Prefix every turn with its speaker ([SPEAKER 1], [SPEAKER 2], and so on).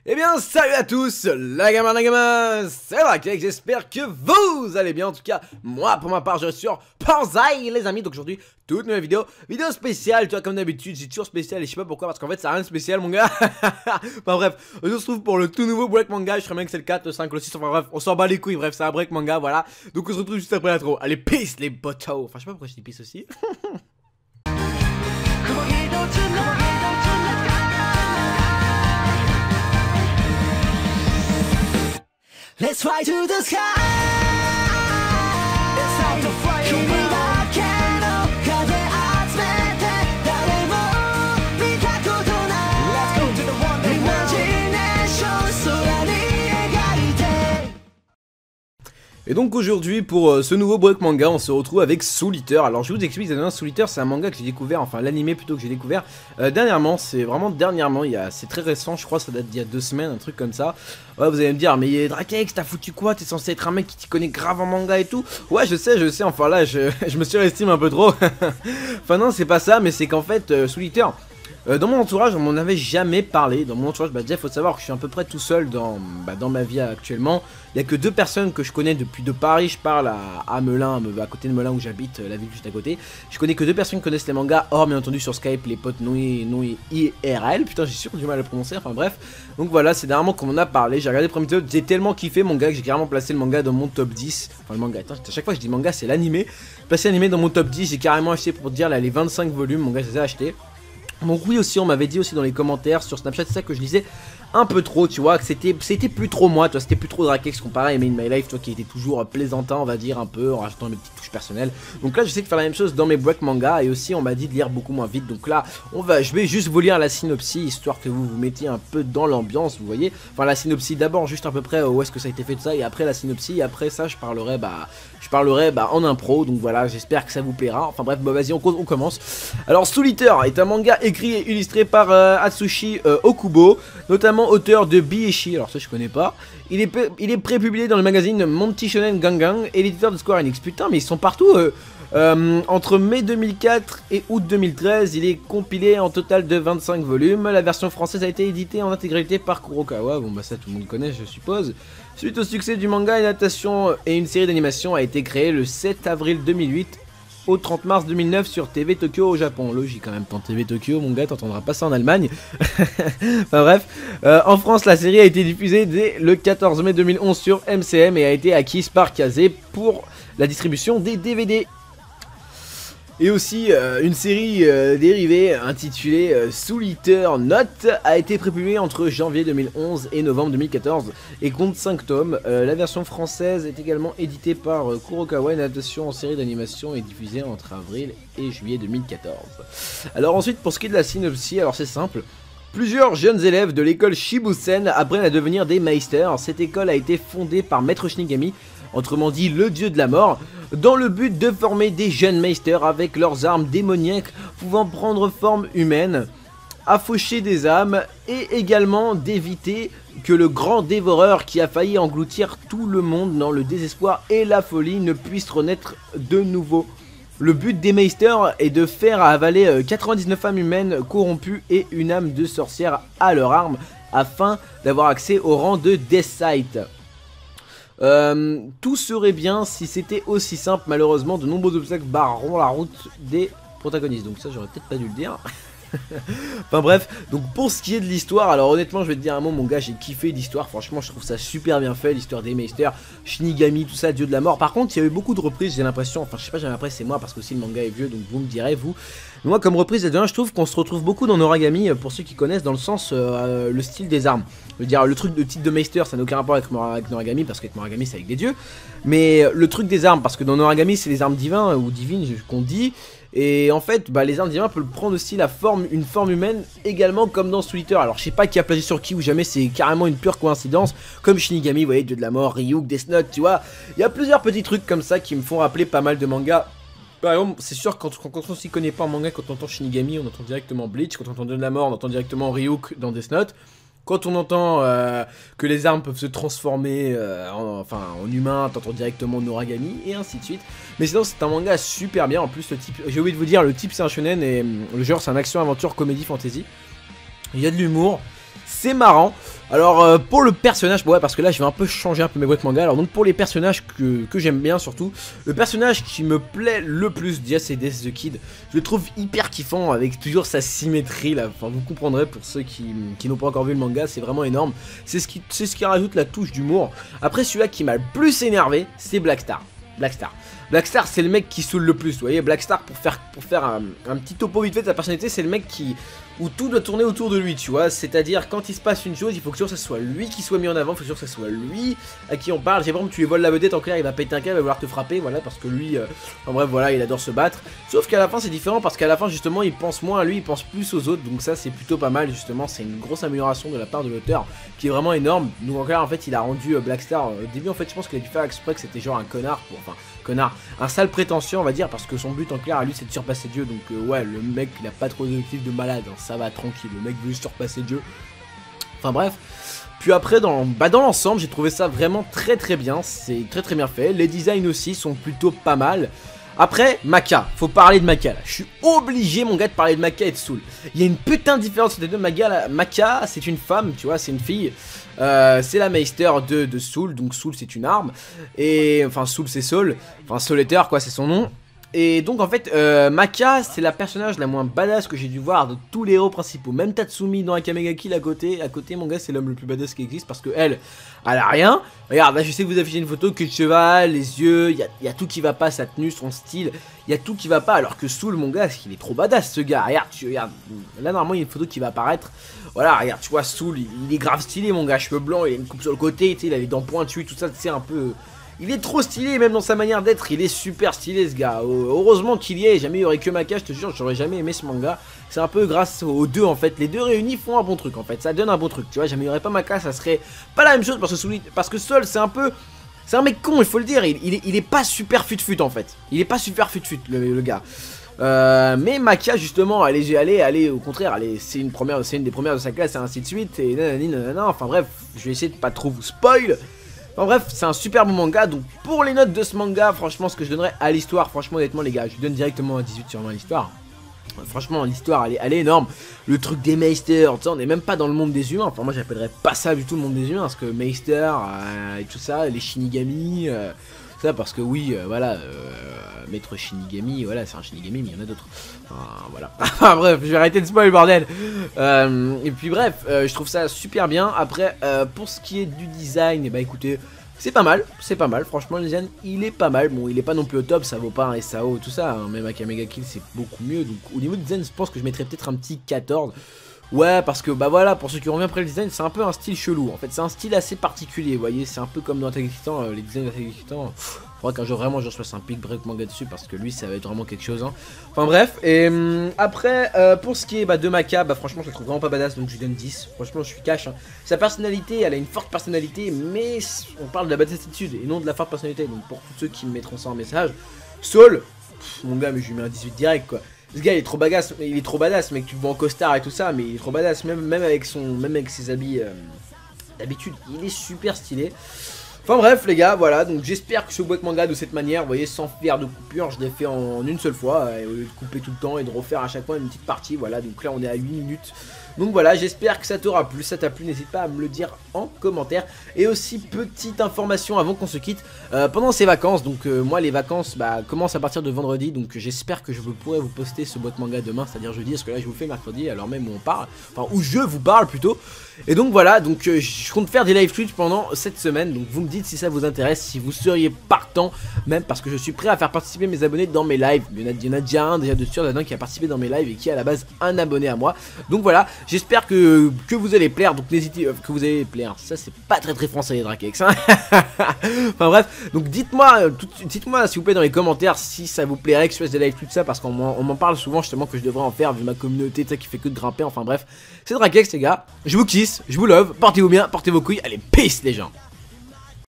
[SPEAKER 1] Eh bien, salut à tous, la gamin, c'est Drakex, j'espère que vous allez bien. En tout cas, moi, pour ma part, je suis sur Panzai, les amis. Donc aujourd'hui, toute nouvelle vidéo spéciale, tu vois, comme d'habitude, j'ai toujours spécial et je sais pas pourquoi, parce qu'en fait, ça n'a rien de spécial, mon gars. Enfin bref, on se retrouve pour le tout nouveau break manga, je serais bien que c'est le 4, le 5, le 6, enfin bref, on s'en bat les couilles, bref, c'est un break manga, voilà. Donc on se retrouve juste après l'intro. Allez, peace les botos. Enfin, je sais pas pourquoi je dis peace aussi.
[SPEAKER 2] Let's fly to the sky. It's time to fly away. 君だけの風集めて誰も見たことない Let's go to the wonderworld. Imagination 空に描いて
[SPEAKER 1] Et donc aujourd'hui pour ce nouveau break manga on se retrouve avec Soul Eater. Alors je vous explique, Soul Eater c'est un manga que j'ai découvert, enfin l'animé plutôt que j'ai découvert dernièrement, c'est vraiment dernièrement, c'est très récent, je crois ça date d'il y a 2 semaines, un truc comme ça. Ouais, vous allez me dire mais Drakex t'as foutu quoi, t'es censé être un mec qui t'y connaît grave en manga et tout. Ouais je sais, enfin là je me surestime un peu trop. Enfin non c'est pas ça, mais c'est qu'en fait Soul Eater, dans mon entourage, on m'en avait jamais parlé. Dans mon entourage, déjà, il faut savoir que je suis à peu près tout seul dans ma vie actuellement. Il n'y a que 2 personnes que je connais depuis de Paris. Je parle à Melun, à côté de Melun où j'habite, la ville juste à côté. Je connais que 2 personnes qui connaissent les mangas, hors bien entendu sur Skype, les potes non IRL. Putain, j'ai sûr du mal à le prononcer, enfin bref. Donc voilà, c'est dernièrement qu'on m'en a parlé. J'ai regardé le premier épisode, j'ai tellement kiffé mon gars que j'ai carrément placé le manga dans mon top 10. Enfin, le manga, attends, à chaque fois que je dis manga, c'est l'animé. Placé l'animé dans mon top 10, j'ai carrément acheté pour dire là les 25 volumes. Mon gars, je les ai achetés. Donc oui aussi on m'avait dit aussi dans les commentaires sur Snapchat, c'est ça que je lisais un peu trop, tu vois, que c'était plus trop moi, tu vois, c'était plus trop Drakex comparé à Made in My Life, tu vois, qui était toujours plaisantin on va dire un peu, en rajoutant mes petites touches personnelles. Donc là j'essaie de faire la même chose dans mes break manga et aussi on m'a dit de lire beaucoup moins vite. Donc là je vais juste vous lire la synopsis histoire que vous vous mettiez un peu dans l'ambiance, vous voyez. Enfin la synopsis d'abord juste à peu près où est-ce que ça a été fait de ça, et après la synopsis, et après ça je parlerai en impro. Donc voilà, j'espère que ça vous plaira. Enfin bref, vas-y on commence. Alors Soul Eater est un manga écrit et illustré par Atsushi Okubo, notamment auteur de Bieshi, alors ça je connais pas. Il est prépublié dans le magazine Monty Shonen Gangang et l'éditeur de Square Enix. Putain mais ils sont partout. Entre mai 2004 et août 2013, il est compilé en total de 25 volumes. La version française a été éditée en intégralité par Kurokawa. Bon bah ça tout le monde connaît je suppose. Suite au succès du manga, une adaptation et une série d'animation a été créée le 7 avril 2008 au 30 mars 2009 sur TV Tokyo au Japon. Logique quand même, pour TV Tokyo, mon gars, t'entendras pas ça en Allemagne. Enfin bref, en France, la série a été diffusée dès le 14 mai 2011 sur MCM et a été acquise par Kazé pour la distribution des DVD. Et aussi, une série dérivée intitulée Soul Eater Note a été prépubliée entre janvier 2011 et novembre 2014 et compte 5 tomes. La version française est également éditée par Kurokawa, une adaptation en série d'animation est diffusée entre avril et juillet 2014. Alors ensuite, pour ce qui est de la synopsis, alors c'est simple. Plusieurs jeunes élèves de l'école Shibusen apprennent à devenir des meisters. Cette école a été fondée par Maître Shinigami, autrement dit le dieu de la mort, dans le but de former des jeunes meisters avec leurs armes démoniaques pouvant prendre forme humaine, à faucher des âmes et également d'éviter que le grand dévoreur qui a failli engloutir tout le monde dans le désespoir et la folie ne puisse renaître de nouveau. Le but des meisters est de faire avaler 99 âmes humaines corrompues et une âme de sorcière à leur arme afin d'avoir accès au rang de Deathsight. Tout serait bien si c'était aussi simple. Malheureusement, de nombreux obstacles barreront la route des protagonistes. Donc ça, j'aurais peut-être pas dû le dire. Enfin bref, donc pour ce qui est de l'histoire, alors honnêtement je vais te dire un mot mon gars, j'ai kiffé l'histoire, franchement je trouve ça super bien fait, l'histoire des meisters, Shinigami, tout ça, dieu de la mort. Par contre il y a eu beaucoup de reprises, j'ai l'impression, enfin je sais pas, j'ai l'impression c'est moi parce que aussi le manga est vieux, donc vous me direz vous. Mais moi comme reprise, je trouve qu'on se retrouve beaucoup dans Noragami, pour ceux qui connaissent, dans le sens, le style des armes. Je veux dire, le truc de titre de meister ça n'a aucun rapport avec Noragami, parce que Noragami c'est avec des dieux. Mais le truc des armes, parce que dans Noragami c'est les armes divines, ou divines qu'on dit. Et en fait, les armes divines peuvent prendre aussi une forme humaine, également comme dans Soul Eater. Alors je sais pas qui a plagié sur qui ou jamais, c'est carrément une pure coïncidence. Comme Shinigami, vous voyez, dieu de la mort, Ryuk, Death Note, tu vois. Il y a plusieurs petits trucs comme ça qui me font rappeler pas mal de mangas. Par exemple, c'est sûr, quand on s'y connaît pas en manga, quand on entend Shinigami, on entend directement Bleach. Quand on entend dieu de la mort, on entend directement Ryuk dans Death Note. Quand on entend que les armes peuvent se transformer en humain, t'entends directement Noragami et ainsi de suite. Mais sinon c'est un manga super bien. En plus le type, j'ai oublié de vous dire, le type c'est un shonen et le genre c'est un action, aventure, comédie, fantasy. Il y a de l'humour, c'est marrant. Alors pour le personnage, ouais, parce que là je vais un peu changer un peu mes boîtes manga. Alors donc pour les personnages que j'aime bien surtout, le personnage qui me plaît le plus déjà c'est Death the Kid. Je le trouve hyper kiffant avec toujours sa symétrie là, enfin vous comprendrez pour ceux qui n'ont pas encore vu le manga, c'est vraiment énorme. C'est ce qui rajoute la touche d'humour. Après celui-là qui m'a le plus énervé, c'est Blackstar. Blackstar c'est le mec qui saoule le plus, vous voyez. Blackstar pour faire un petit topo vite fait de sa personnalité, c'est le mec où tout doit tourner autour de lui, tu vois. C'est-à-dire quand il se passe une chose, il faut que toujours que ce soit lui qui soit mis en avant, il faut toujours que ce soit lui à qui on parle. J'ai vraiment tu lui voles la vedette en clair, il va péter un câble, il va vouloir te frapper, voilà, parce que lui, en bref, voilà, il adore se battre. Sauf qu'à la fin c'est différent parce qu'à la fin justement il pense moins à lui, il pense plus aux autres, donc ça c'est plutôt pas mal justement. C'est une grosse amélioration de la part de l'auteur qui est vraiment énorme. Donc en clair en fait il a rendu Blackstar au début en fait je pense qu'il a dû faire exprès que c'était genre un connard, un sale prétentieux on va dire, parce que son but en clair à lui c'est de surpasser Dieu. Donc ouais, le mec il a pas trop d'objectifs de malade, hein, ça va tranquille, le mec veut juste surpasser Dieu. Enfin bref. Puis après dans l'ensemble j'ai trouvé ça vraiment très bien, c'est très bien fait. Les designs aussi sont plutôt pas mal. Après, Maka, faut parler de Maka là. Je suis obligé mon gars de parler de Maka et de Soul. Il y a une putain de différence entre les deux. Maka c'est une femme, tu vois, c'est une fille. C'est la Meister de Soul, donc Soul c'est une arme. Et enfin Soul c'est Soul, enfin Soul-Eater quoi, c'est son nom. Et donc en fait Maka c'est la personnage la moins badass que j'ai dû voir de tous les héros principaux. Même Tatsumi dans Akame ga Kill à côté mon gars c'est l'homme le plus badass qui existe, parce que elle a rien. Regarde là je sais que vous affichez une photo, queue de cheval, les yeux, il y a tout qui va pas, sa tenue, son style, il y a tout qui va pas. Alors que Soul mon gars il est trop badass ce gars. Regarde là normalement il y a une photo qui va apparaître. Voilà regarde tu vois Soul il est grave stylé mon gars, cheveux blancs, il a une coupe sur le côté, tu sais, il a les dents pointues, tout ça c'est un peu... Il est trop stylé, même dans sa manière d'être, il est super stylé ce gars. Heureusement qu'il y est, jamais il y aurait que Maka, je te jure, j'aurais jamais aimé ce manga. C'est un peu grâce aux deux en fait, les deux réunis font un bon truc en fait, ça donne un bon truc, tu vois. Jamais il y aurait pas Maka, ça serait pas la même chose parce que Sol c'est un peu... C'est un mec con, il faut le dire, il est pas super fut en fait. Il est pas super fut le gars. Mais Maka justement, elle est au contraire, c'est une des premières de sa classe et ainsi de suite. Et nanana, enfin bref, je vais essayer de pas trop vous spoil. En bref, c'est un super bon manga. Donc pour les notes de ce manga, franchement ce que je donnerais à l'histoire, franchement honnêtement les gars, je donne directement un 18 sur 20 à l'histoire. Franchement l'histoire elle est énorme. Le truc des Meister, on n'est même pas dans le monde des humains. Enfin moi j'appellerais pas ça du tout le monde des humains, parce que Meister et tout ça, les Shinigami, ça parce que oui voilà, Maître Shinigami, voilà c'est un Shinigami mais il y en a d'autres. Voilà. Bref, je vais arrêter de spoil bordel. Et puis bref, je trouve ça super bien. Après pour ce qui est du design, et bah écoutez, c'est pas mal, franchement le design il est pas mal. Bon il est pas non plus au top, ça vaut pas un SAO tout ça, hein. Même Akame ga Kill c'est beaucoup mieux. Donc au niveau du design je pense que je mettrais peut-être un petit 14. Ouais parce que bah voilà, pour ceux qui reviennent après le design, c'est un peu un style chelou. En fait c'est un style assez particulier, vous voyez, c'est un peu comme dans Attack on Titan, les designs d'Attack on Titan. Faudra qu'un jour vraiment je fasse un pick break manga dessus, parce que lui ça va être vraiment quelque chose, hein. Enfin bref, et après pour ce qui est de Maka, bah franchement je le trouve vraiment pas badass, donc je lui donne 10. Franchement je suis cash, hein. Sa personnalité, elle a une forte personnalité, mais on parle de la badass attitude et non de la forte personnalité. Donc pour tous ceux qui me mettront ça en message, Soul, mon gars mais je lui mets un 18 direct quoi. Ce gars il est trop badass, mec, tu le vois en costard et tout ça, mais il est trop badass, même avec ses habits d'habitude, il est super stylé. Enfin bref les gars, voilà, donc j'espère que ce boîte manga de cette manière, vous voyez, sans faire de coupure, je l'ai fait en une seule fois, au lieu de couper tout le temps et de refaire à chaque fois une petite partie, voilà, donc là on est à 8 minutes. Donc voilà, j'espère que ça t'aura plu, ça t'a plu, n'hésite pas à me le dire en commentaire. Et aussi, petite information avant qu'on se quitte, pendant ces vacances, donc moi les vacances commencent à partir de vendredi, donc j'espère que je pourrai vous poster ce boîte manga demain, c'est-à-dire jeudi, parce que là je vous fais mercredi, alors même où on parle, enfin où je vous parle plutôt. Et donc voilà, donc je compte faire des live Twitch pendant cette semaine, donc vous me dites si ça vous intéresse, si vous seriez partant, même parce que je suis prêt à faire participer mes abonnés dans mes lives. Il y en a déjà un déjà de sûr, qui a participé dans mes lives et qui est à la base un abonné à moi. Donc voilà, j'espère que vous allez plaire, donc n'hésitez, que vous allez plaire, ça c'est pas très français les Drakex, hein. Enfin bref, donc dites-moi s'il vous plaît dans les commentaires si ça vous plairait que je fasse des live tout ça, parce qu'on m'en parle souvent justement que je devrais en faire vu ma communauté qui fait que de grimper. Enfin bref, c'est Drakex les gars, je vous kiss, je vous love, portez-vous bien, portez vos couilles, allez peace les gens.